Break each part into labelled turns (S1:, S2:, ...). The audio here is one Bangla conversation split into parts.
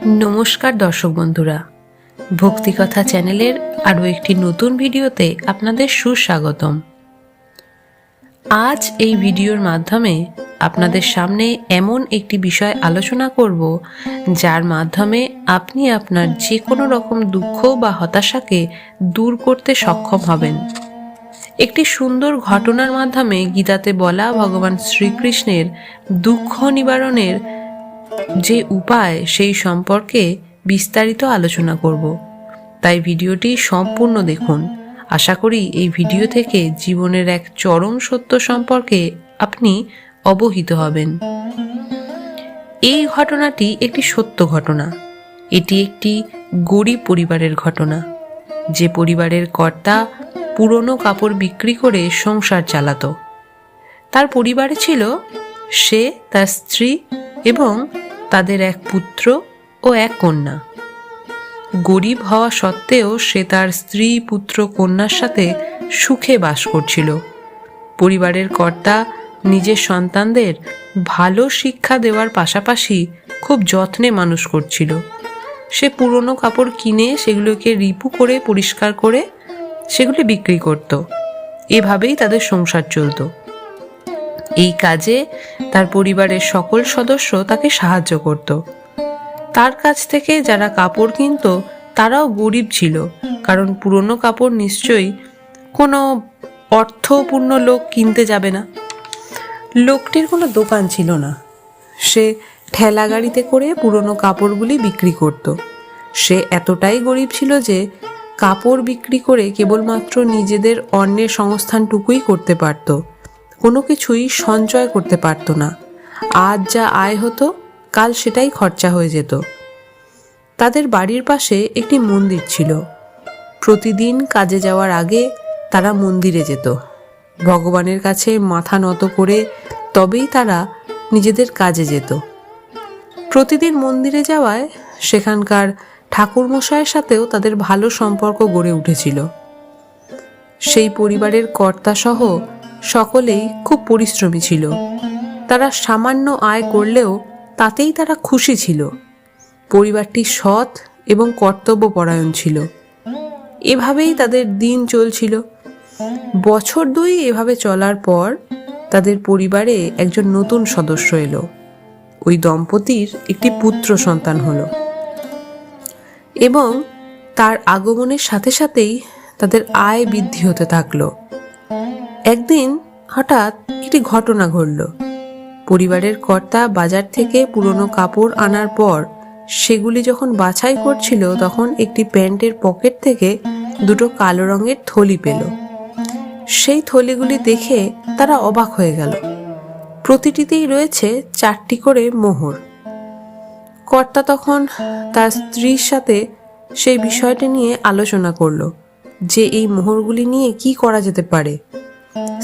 S1: নমস্কার দর্শক বন্ধুরা, ভক্তিকথা চ্যানেলের আরও একটি নতুন ভিডিওতে আপনাদের সুস্বাগতম। আজ এই ভিডিওর মাধ্যমে আপনাদের সামনে এমন একটি বিষয় আলোচনা করব যার মাধ্যমে আপনি আপনার যে কোনো রকম দুঃখ বা হতাশাকে দূর করতে সক্ষম হবেন। একটি সুন্দর ঘটনার মাধ্যমে গীতাতে বলা ভগবান শ্রীকৃষ্ণের দুঃখ নিবারণের যে উপায় সেই সম্পর্কে বিস্তারিত আলোচনা করব। তাই ভিডিওটি সম্পূর্ণ দেখুন। আশা করি এই ভিডিও থেকে জীবনের এক চরম সত্য সম্পর্কে আপনি অবহিত হবেন। এই ঘটনাটি একটি সত্য ঘটনা। এটি একটি গরিব পরিবারের ঘটনা, যে পরিবারের কর্তা পুরনো কাপড় বিক্রি করে সংসার চালাতো। তার পরিবারে ছিল সে, তার স্ত্রী এবং তাদের এক পুত্র ও এক কন্যা। গরিব হওয়া সত্ত্বেও সে তার স্ত্রী, পুত্র, কন্যার সাথে সুখে বাস করছিল। পরিবারের কর্তা নিজের সন্তানদের ভালো শিক্ষা দেওয়ার পাশাপাশি খুব যত্নে মানুষ করছিল। সে পুরনো কাপড় কিনে সেগুলোকে রিপু করে পরিষ্কার করে সেগুলি বিক্রি করত। এভাবেই তাদের সংসার চলত। এই কাজে তার পরিবারের সকল সদস্য তাকে সাহায্য করত। তার কাছ থেকে যারা কাপড় কিনত তারাও গরিব ছিল, কারণ পুরনো কাপড় নিশ্চয়ই কোনো অর্থপূর্ণ লোক কিনতে যাবে না। লোকটির কোনো দোকান ছিল না। সে ঠেলা গাড়িতে করে পুরনো কাপড়গুলি বিক্রি করত। সে এতটাই গরিব ছিল যে কাপড় বিক্রি করে কেবলমাত্র নিজেদের অন্নের সংস্থানটুকুই করতে পারত, কোনো কিছুই সঞ্চয় করতে পারত না। আজ যা আয় হতো কাল সেটাই খরচা হয়ে যেত। তাদের বাড়ির পাশে একটি মন্দির ছিল। প্রতিদিন কাজে যাওয়ার আগে তারা মন্দিরে যেত। ভগবানের কাছে মাথা নত করে তবেই তারা নিজেদের কাজে যেত। প্রতিদিন মন্দিরে যাওয়ায় সেখানকার ঠাকুরমশাইয়ের সাথেও তাদের ভালো সম্পর্ক গড়ে উঠেছিল। সেই পরিবারের কর্তাসহ সকলেই খুব পরিশ্রমী ছিল। তারা সামান্য আয় করলেও তাতেই তারা খুশি ছিল। পরিবারটি সৎ এবং কর্তব্যপরায়ণ ছিল। এভাবেই তাদের দিন চলছিল। বছর দুই এভাবে চলার পর তাদের পরিবারে একজন নতুন সদস্য এলো। ওই দম্পতির একটি পুত্র সন্তান হলো এবং তার আগমনের সাথে সাথেই তাদের আয় বৃদ্ধি হতে থাকলো। একদিন হঠাৎ একটি ঘটনা ঘটল। পরিবারের কর্তা বাজার থেকে পুরনো কাপড় আনার পর সেগুলি যখন বাছাই করছিল তখন একটি প্যান্টের পকেট থেকে দুটো কালো রঙের থলি পেল। সেই থলিগুলি দেখে তারা অবাক হয়ে গেল। প্রতিটিতেই রয়েছে 4টি করে মোহর। কর্তা তখন তার স্ত্রীর সাথে সেই বিষয়টি নিয়ে আলোচনা করলো যে এই মোহরগুলি নিয়ে কি করা যেতে পারে।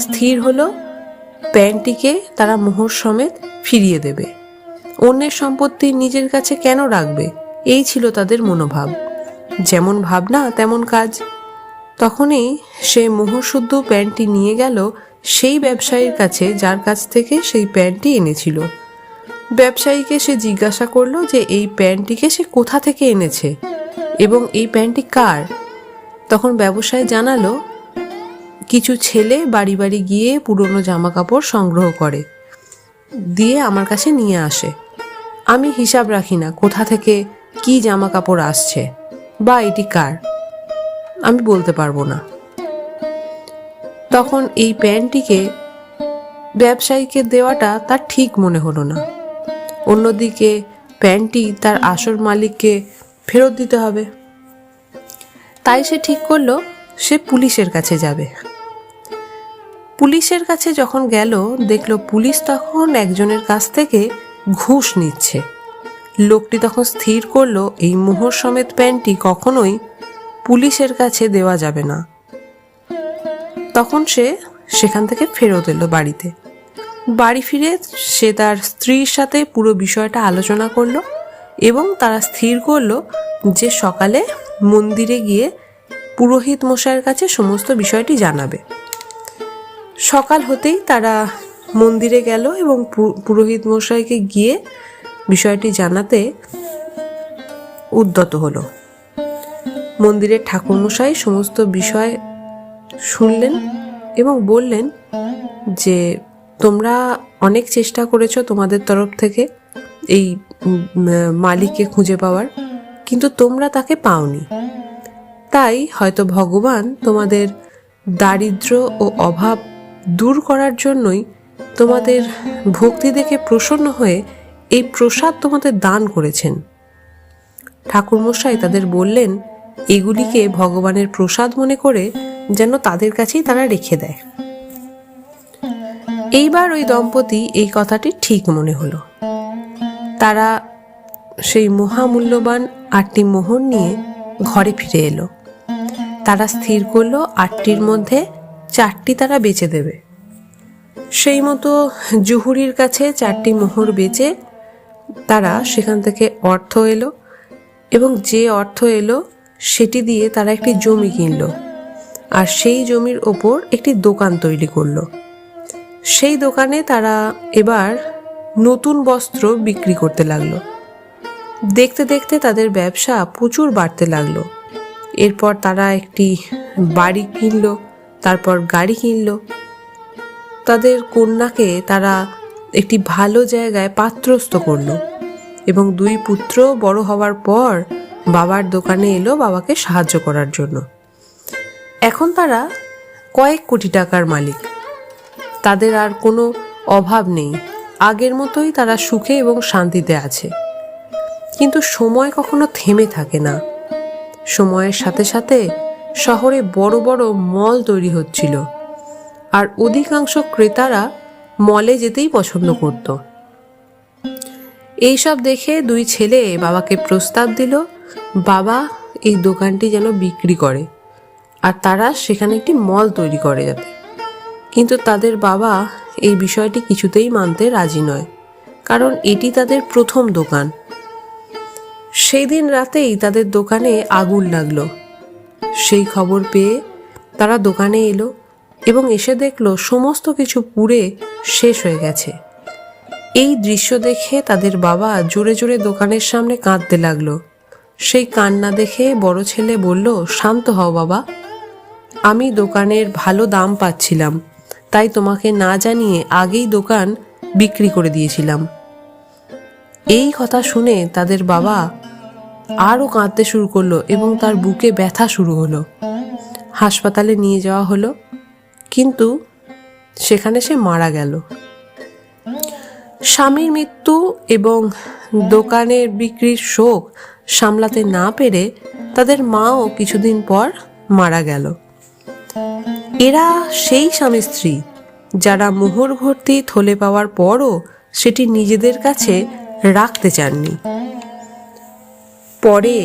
S1: স্থির হলো প্যান্টটিকে তারা মোহর সমেত ফিরিয়ে দেবে। অন্যের সম্পত্তি নিজের কাছে কেন রাখবে, এই ছিল তাদের মনোভাব। যেমন ভাবনা তেমন কাজ। তখনই সে মোহরশুদ্ধ প্যান্টটি নিয়ে গেল সেই ব্যবসায়ীর কাছে যার কাছ থেকে সেই প্যান্টটি এনেছিল। ব্যবসায়ীকে সে জিজ্ঞাসা করলো যে এই প্যান্টটিকে সে কোথা থেকে এনেছে এবং এই প্যান্টটি কার। তখন ব্যবসায়ী জানালো, কিছু ছেলে বাড়ি বাড়ি গিয়ে পুরনো জামা কাপড় সংগ্রহ করে দিয়ে আমার কাছে নিয়ে আসে। আমি হিসাব রাখি না কোথা থেকে কি জামা কাপড় আসছে বা এটি কার, আমি বলতে পারবো না। তখন এই প্যান্টটিকে ব্যবসায়ীকে দেওয়াটা তার ঠিক মনে হলো না। অন্যদিকে প্যান্টটি তার আসল মালিককে ফেরত দিতে হবে। তাই সে ঠিক করলো সে পুলিশের কাছে যাবে। পুলিশের কাছে যখন গেল দেখলো পুলিশ তখন একজনের কাছ থেকে ঘুষ নিচ্ছে। লোকটি তখন স্থির করলো এই মোহর সমেত প্যান্টটি কখনোই পুলিশের কাছে দেওয়া যাবে না। তখন সে সেখান থেকে ফেরত এলো বাড়িতে। বাড়ি ফিরে সে তার স্ত্রীর সাথে পুরো বিষয়টা আলোচনা করলো এবং তারা স্থির করলো যে সকালে মন্দিরে গিয়ে পুরোহিত মশাইয়ের কাছে সমস্ত বিষয়টি জানাবে। সকাল হতেই তারা মন্দিরে গেল এবং পুরোহিত মশাইকে গিয়ে বিষয়টি জানাতে উদ্যত হলো। মন্দিরের ঠাকুরমশাই সমস্ত বিষয় শুনলেন এবং বললেন যে তোমরা অনেক চেষ্টা করেছো তোমাদের তরফ থেকে এই মালিককে খুঁজে পাওয়ার, কিন্তু তোমরা তাকে পাওনি। তাই হয়তো ভগবান তোমাদের দারিদ্র্য ও অভাব দূর করার জন্যই তোমাদের ভক্তি দেখে প্রসন্ন হয়ে এই প্রসাদ তোমাদের দান করেছেন। ঠাকুরমশাই তাদের বললেন এগুলিকে ভগবানের প্রসাদ মনে করে যেন তাদের কাছেই তারা রেখে দেয়। এইবার ওই দম্পতি এই কথাটি ঠিক মনে হলো। তারা সেই মহামূল্যবান 8টি মোহর নিয়ে ঘরে ফিরে এলো। তারা স্থির করলো 8টির মধ্যে 4টি তারা বেচে দেবে। সেই মতো জুহুরির কাছে 4টি মোহর বেচে তারা সেখান থেকে অর্থ এলো এবং যে অর্থ এলো সেটি দিয়ে তারা একটি জমি কিনলো আর সেই জমির ওপর একটি দোকান তৈরি করলো। সেই দোকানে তারা এবার নতুন বস্ত্র বিক্রি করতে লাগলো। দেখতে দেখতে তাদের ব্যবসা প্রচুর বাড়তে লাগলো। এরপর তারা একটি বাড়ি কিনলো, তারপর গাড়ি কিনলো। তাদের কন্যাকে তারা একটি ভালো জায়গায় পাত্রস্থ করলো এবং 2 পুত্র বড় হওয়ার পর বাবার দোকানে এলো বাবাকে সাহায্য করার জন্য। এখন তারা কয়েক কোটি টাকার মালিক। তাদের আর কোনো অভাব নেই, আগের মতোই তারা সুখে এবং শান্তিতে আছে। কিন্তু সময় কখনো থেমে থাকে না। সময়ের সাথে সাথে শহরে বড় বড় মল তৈরি হচ্ছিল আর অধিকাংশ ক্রেতারা মলে যেতেই পছন্দ করত। এইসব দেখে 2 ছেলে বাবাকে প্রস্তাব দিল বাবা এই দোকানটি যেন বিক্রি করে আর তারা সেখানে একটি মল তৈরি করে যাতে। কিন্তু তাদের বাবা এই বিষয়টি কিছুতেই মানতে রাজি নয়, কারণ এটি তাদের প্রথম দোকান। সেই দিন রাতেই তাদের দোকানে আগুন লাগলো। সেই খবর পেয়ে তারা দোকানে এলো এবং এসে দেখলো সমস্ত কিছু পুড়ে শেষ হয়ে গেছে। এই দৃশ্য দেখে তাদের বাবা জোরে জোরে দোকানের সামনে কাঁদতে লাগলো। সেই কান্না দেখে বড় ছেলে বলল, শান্ত হও বাবা, আমি দোকানের ভালো দাম পাচ্ছিলাম, তাই তোমাকে না জানিয়ে আগেই দোকান বিক্রি করে দিয়েছিলাম। এই কথা শুনে তাদের বাবা আরও কাঁদতে শুরু করলো এবং তার বুকে ব্যথা শুরু হলো। হাসপাতালে নিয়ে যাওয়া হলো, কিন্তু সেখানে সে মারা গেল। স্বামীর মৃত্যু এবং দোকানের বিক্রির শোক সামলাতে না পেরে তাদের মাও কিছুদিন পর মারা গেল। এরা সেই স্বামী স্ত্রী যারা মোহর ভর্তি থলে পাওয়ার পরও সেটি নিজেদের কাছে রাখতে চাননি। পরে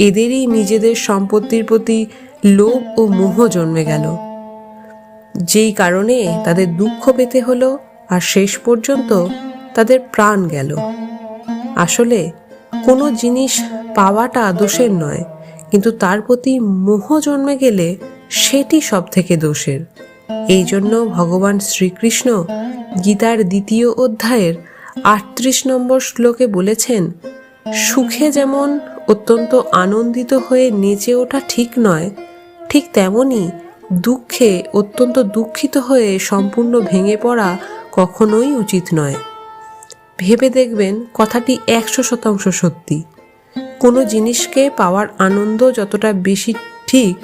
S1: এদেরই নিজেদের সম্পত্তির প্রতি লোভ ও মোহ জন্মে গেল, যেই কারণে তাদের দুঃখ পেতে হলো আর শেষ পর্যন্ত তাদের প্রাণ গেল। আসলে কোনো জিনিস পাওয়াটা দোষের নয়, কিন্তু তার প্রতি মোহ জন্মে গেলে সেটি সব থেকে দোষের। এই জন্য ভগবান শ্রীকৃষ্ণ গীতার 2য় অধ্যায়ের 38 নম্বর শ্লোকে বলেছেন, সুখে যেমন অত্যন্ত আনন্দিত হয়ে নেচে ওঠা ঠিক নয়, ঠিক তেমনি দুঃখে অত্যন্ত দুঃখিত হয়ে সম্পূর্ণ ভেঙে পড়া কখনোই উচিত নয়। ভেবে দেখবেন কথাটি 100% সত্যি। কোনো জিনিসকে পাওয়ার আনন্দ যতটা বেশি ঠিক,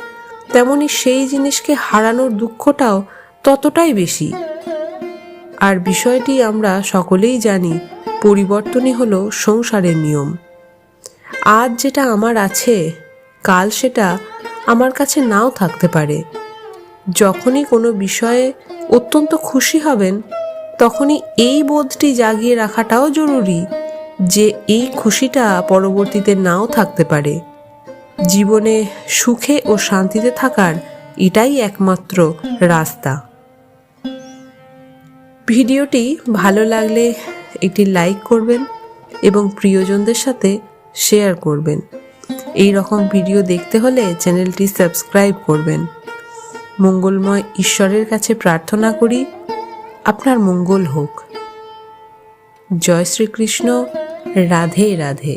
S1: তেমনি সেই জিনিসকে হারানোর দুঃখটাও ততটাই বেশি। আর বিষয়টি আমরা সকলেই জানি, পরিবর্তনই হলো সংসারের নিয়ম। আজ যেটা আমার আছে, কাল সেটা আমার কাছে নাও থাকতে পারে। যখনই কোনো বিষয়ে অত্যন্ত খুশি হবেন, তখনই এই বোধটি জাগিয়ে রাখাটাও জরুরি যে এই খুশিটা পরবর্তীতে নাও থাকতে পারে। জীবনে সুখে ও শান্তিতে থাকার এটাই একমাত্র রাস্তা। ভিডিওটি ভালো লাগলে একটি লাইক করবেন এবং প্রিয়জনদের সাথে শেয়ার করবেন। এই রকম ভিডিও দেখতে হলে চ্যানেলটি সাবস্ক্রাইব করবেন। মঙ্গলময় ঈশ্বরের কাছে প্রার্থনা করি আপনার মঙ্গল হোক। জয় শ্রীকৃষ্ণ। রাধে রাধে।